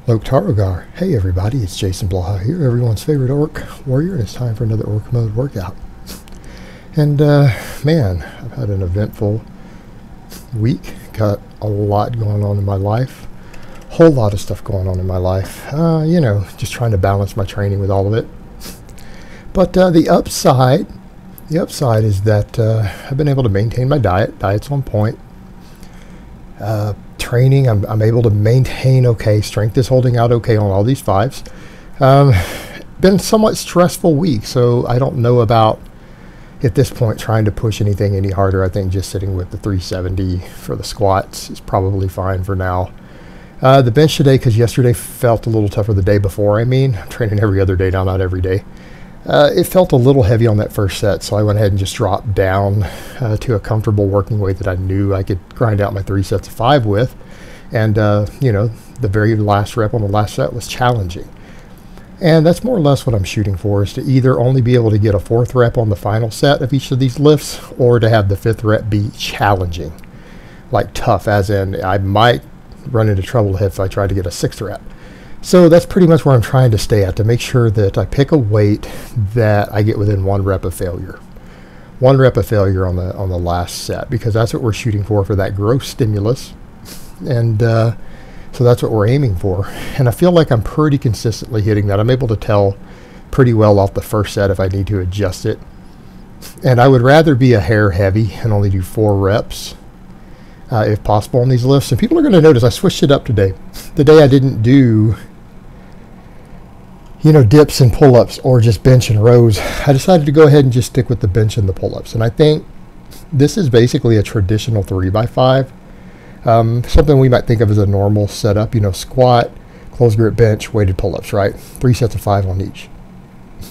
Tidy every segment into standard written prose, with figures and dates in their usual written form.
Loktarogar. Hey everybody, it's Jason Blaha here, everyone's favorite orc warrior, and it's time for another orc mode workout. And man, I've had an eventful week. Got a lot going on in my life. Whole lot of stuff going on in my life. You know, just trying to balance my training with all of it. But the upside is that I've been able to maintain my diet. Diet's on point. Training, I'm able to maintain okay. Strength is holding out okay on all these fives. Been a somewhat stressful week, so I don't know about, at this point, trying to push anything any harder. I think just sitting with the 370 for the squats is probably fine for now. The bench today, because yesterday felt a little tougher the day before. I'm training every other day now, not every day. It felt a little heavy on that first set, so I went ahead and just dropped down to a comfortable working weight that I knew I could grind out my 3 sets of 5 with. And, you know, the very last rep on the last set was challenging. And that's more or less what I'm shooting for, is to either only be able to get a 4th rep on the final set of each of these lifts, or to have the 5th rep be challenging. Like tough, as in I might run into trouble if I try to get a 6th rep. So that's pretty much where I'm trying to stay at, to make sure that I pick a weight that I get within 1 rep of failure. 1 rep of failure on the last set, because that's what we're shooting for that gross stimulus. And so that's what we're aiming for. And I feel like I'm pretty consistently hitting that. I'm able to tell pretty well off the first set if I need to adjust it. And I would rather be a hair heavy and only do 4 reps if possible on these lifts. And people are going to notice I switched it up today. The day I didn't do, you know, dips and pull-ups or just bench and rows, I decided to go ahead and just stick with the bench and the pull-ups. And I think this is basically a traditional 3x5. Something we might think of as a normal setup, you know, squat, closed grip bench, weighted pull-ups, right? 3 sets of 5 on each.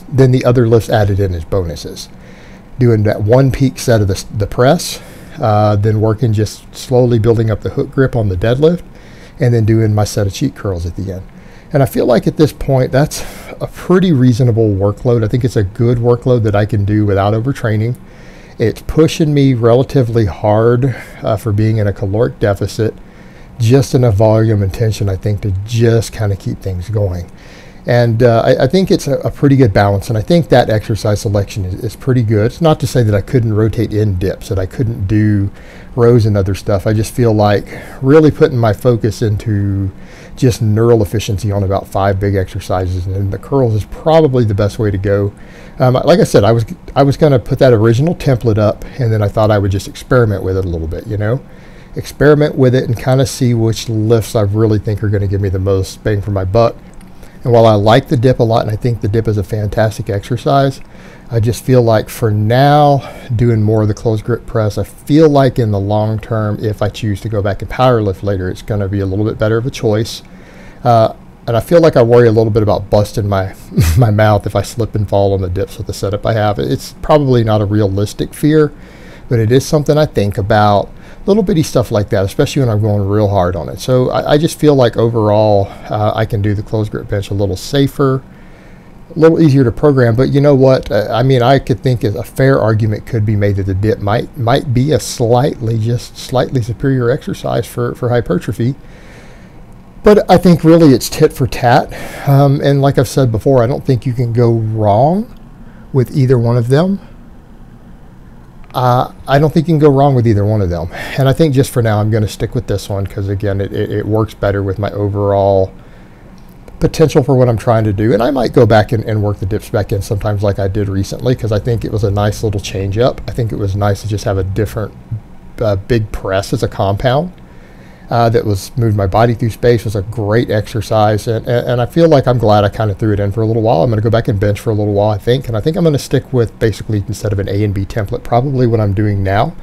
Then the other lifts added in as bonuses. Doing that 1 peak set of the press, then working just slowly building up the hook grip on the deadlift, and then doing my set of cheek curls at the end. And I feel like at this point, that's a pretty reasonable workload. I think it's a good workload that I can do without overtraining. It's pushing me relatively hard for being in a caloric deficit, just enough volume and tension, I think, to just kind of keep things going. And I think it's a pretty good balance, and I think that exercise selection is pretty good. It's not to say that I couldn't rotate in dips, that I couldn't do rows and other stuff. I just feel like really putting my focus into just neural efficiency on about 5 big exercises, and then the curls is probably the best way to go. Like I said, I was going to put that original template up, and then I thought I would just experiment with it a little bit, you know? Experiment with it and kind of see which lifts I really think are going to give me the most bang for my buck. And while I like the dip a lot, and I think the dip is a fantastic exercise, I just feel like for now, doing more of the closed grip press, I feel like in the long term, if I choose to go back and power lift later, it's going to be a little bit better of a choice. And I feel like I worry a little bit about busting my mouth if I slip and fall on the dips with the setup I have. It's probably not a realistic fear, but it is something I think about. Little bitty stuff like that, especially when I'm going real hard on it. So I just feel like overall I can do the closed grip bench a little safer, a little easier to program. But you know what? I mean, I could think a fair argument could be made that the dip might be a slightly superior exercise for hypertrophy. But I think really it's tit for tat. And like I've said before, I don't think you can go wrong with either one of them. I don't think you can go wrong with either one of them. And I think just for now, I'm going to stick with this one because, again, it works better with my overall potential for what I'm trying to do. And I might go back and work the dips back in sometimes like I did recently, because I think it was a nice little change up. I think it was nice to just have a different big press as a compound that moved my body through space. It was a great exercise. And I feel like I'm glad I kind of threw it in for a little while. I'm going to go back and bench for a little while, I think. And I think I'm going to stick with basically, instead of an A and B template, probably what I'm doing now.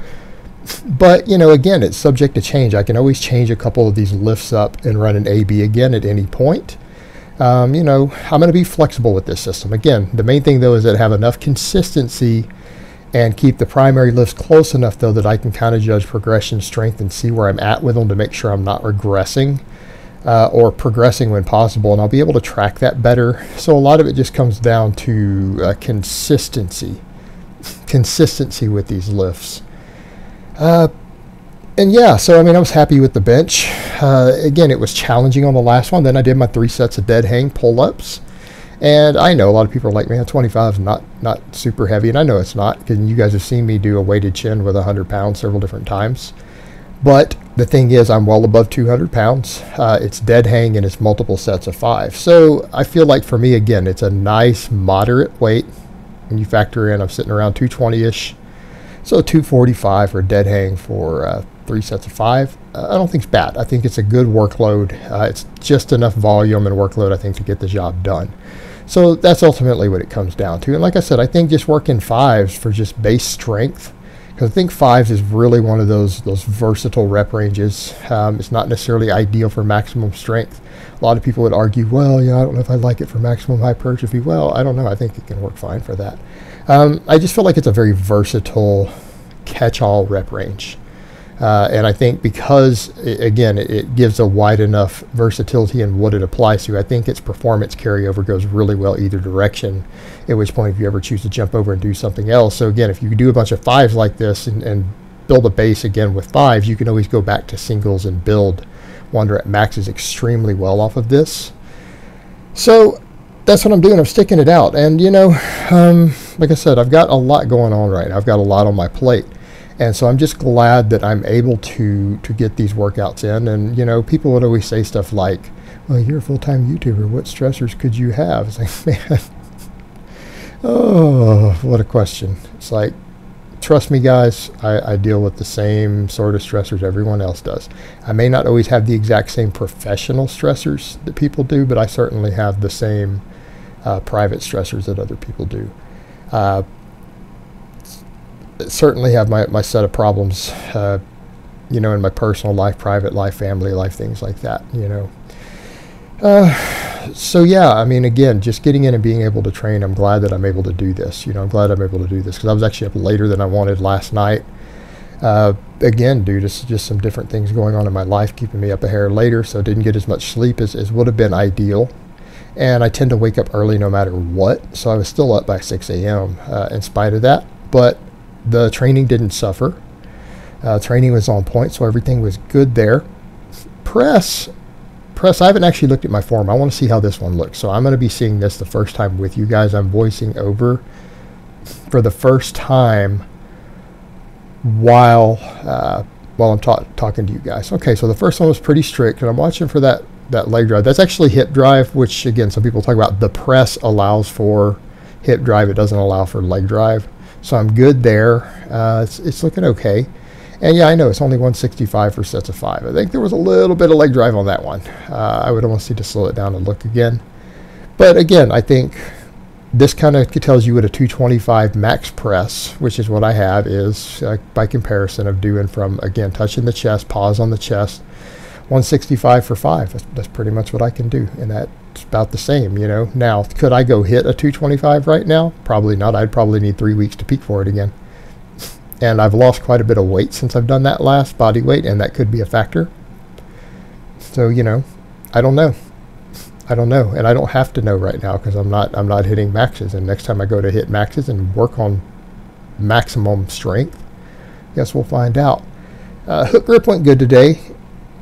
But, you know, again, it's subject to change. I can always change a couple of these lifts up and run an A-B again at any point. You know, I'm going to be flexible with this system. Again, the main thing, though, is that I have enough consistency and keep the primary lifts close enough, though, that I can kind of judge progression, strength, and see where I'm at with them to make sure I'm not regressing or progressing when possible. And I'll be able to track that better. So a lot of it just comes down to consistency with these lifts. And yeah, so I mean, I was happy with the bench. Again, it was challenging on the last one. Then I did my 3 sets of dead hang pull-ups. And I know a lot of people are like, man, 25 is not super heavy. And I know it's not, because you guys have seen me do a weighted chin with 100 pounds several different times. But the thing is, I'm well above 200 pounds. It's dead hang and it's multiple sets of 5. So I feel like for me, again, it's a nice moderate weight. When you factor in, I'm sitting around 220-ish. So 245 for dead hang for 3 sets of 5. I don't think it's bad. I think it's a good workload. It's just enough volume and workload, I think, to get the job done. So that's ultimately what it comes down to. And like I said, I think just working 5s for just base strength, because I think 5s is really one of those versatile rep ranges. It's not necessarily ideal for maximum strength. A lot of people would argue, well, yeah, I don't know if I like it for maximum hypertrophy. Well, I don't know. I think it can work fine for that. I just feel like it's a very versatile catch-all rep range. And I think because, again, it gives a wide enough versatility in what it applies to, I think its performance carryover goes really well either direction, at which point if you ever choose to jump over and do something else. So again, if you do a bunch of 5s like this and build a base again with 5s, you can always go back to singles and build 1 rep maxes extremely well off of this. So that's what I'm doing. I'm sticking it out. And, you know, like I said, I've got a lot going on right now. I've got a lot on my plate. And so I'm just glad that I'm able to get these workouts in. And, you know, people would always say stuff like, well, you're a full-time YouTuber. What stressors could you have? It's like, man, oh, what a question. It's like, trust me, guys, I deal with the same sort of stressors everyone else does. I may not always have the exact same professional stressors that people do, but I certainly have the same private stressors that other people do. Certainly have my set of problems, you know, in my personal life, private life, family life, things like that, you know. So yeah, I mean, again, just getting in and being able to train, I'm glad that I'm able to do this. You know, I'm glad I'm able to do this because I was actually up later than I wanted last night. Again, due to just some different things going on in my life, keeping me up a hair later, so didn't get as much sleep as would have been ideal. And I tend to wake up early no matter what, so I was still up by 6 a.m. In spite of that. But the training didn't suffer. Training was on point, so everything was good there. Press, I haven't actually looked at my form. I want to see how this one looks. So I'm going to be seeing this the first time with you guys. I'm voicing over for the first time while I'm talking to you guys. Okay, so the first one was pretty strict, and I'm watching for that leg drive. That's actually hip drive, which again, some people talk about. The press allows for hip drive. It doesn't allow for leg drive. So I'm good there. It's looking okay. And yeah, I know it's only 165 for sets of 5. I think there was a little bit of leg drive on that one. I would almost need to slow it down and look again. But again, I think this kind of tells you what a 225 max press, which is what I have, is by comparison of doing from, again, touching the chest, pause on the chest, 165 for 5. That's pretty much what I can do. And that's about the same, you know. Now, could I go hit a 225 right now? Probably not. I'd probably need 3 weeks to peak for it again. And I've lost quite a bit of weight since I've done that last, body weight, and that could be a factor. So, you know, I don't know. I don't know, and I don't have to know right now because I'm not hitting maxes. And next time I go to hit maxes and work on maximum strength, guess we'll find out. Hook grip went good today.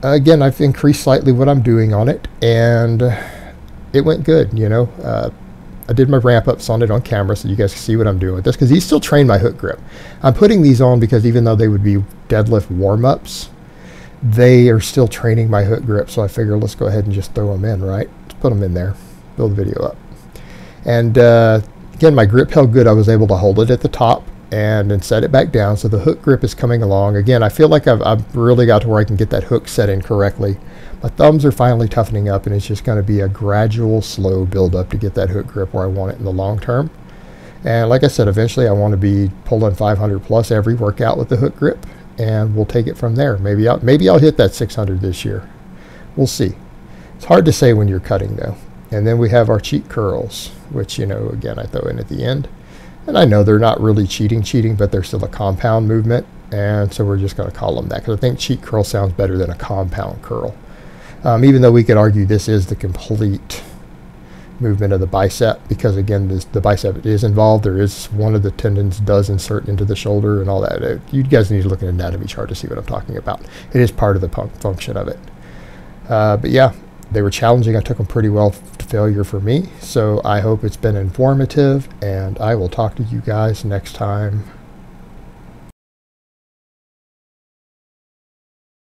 Again, I've increased slightly what I'm doing on it, and it went good, you know. I did my ramp ups on it on camera so you guys can see what I'm doing with this, because these still train my hook grip. I'm putting these on because even though they would be deadlift warm-ups, they are still training my hook grip, so I figure let's go ahead and just throw them in, right? Let's put them in there, build the video up. And again, my grip held good. I was able to hold it at the top and then set it back down, so the hook grip is coming along. Again, I feel like I've really got to where I can get that hook set in correctly. My thumbs are finally toughening up, and it's just going to be a gradual, slow build up to get that hook grip where I want it in the long term. And like I said, eventually I want to be pulling 500 plus every workout with the hook grip, and we'll take it from there. Maybe I'll hit that 600 this year. We'll see. It's hard to say when you're cutting though. And then we have our cheat curls, which, you know, again, I throw in at the end. And I know they're not really cheating, but they're still a compound movement. And so we're just going to call them that because I think cheat curl sounds better than a compound curl. Even though we could argue this is the complete movement of the bicep, because again, the bicep is involved. There is one of the tendons does insert into the shoulder and all that. You guys need to look at an anatomy chart to see what I'm talking about. It is part of the function of it. But yeah, they were challenging. I took them pretty well to failure for me. So I hope it's been informative, and I will talk to you guys next time.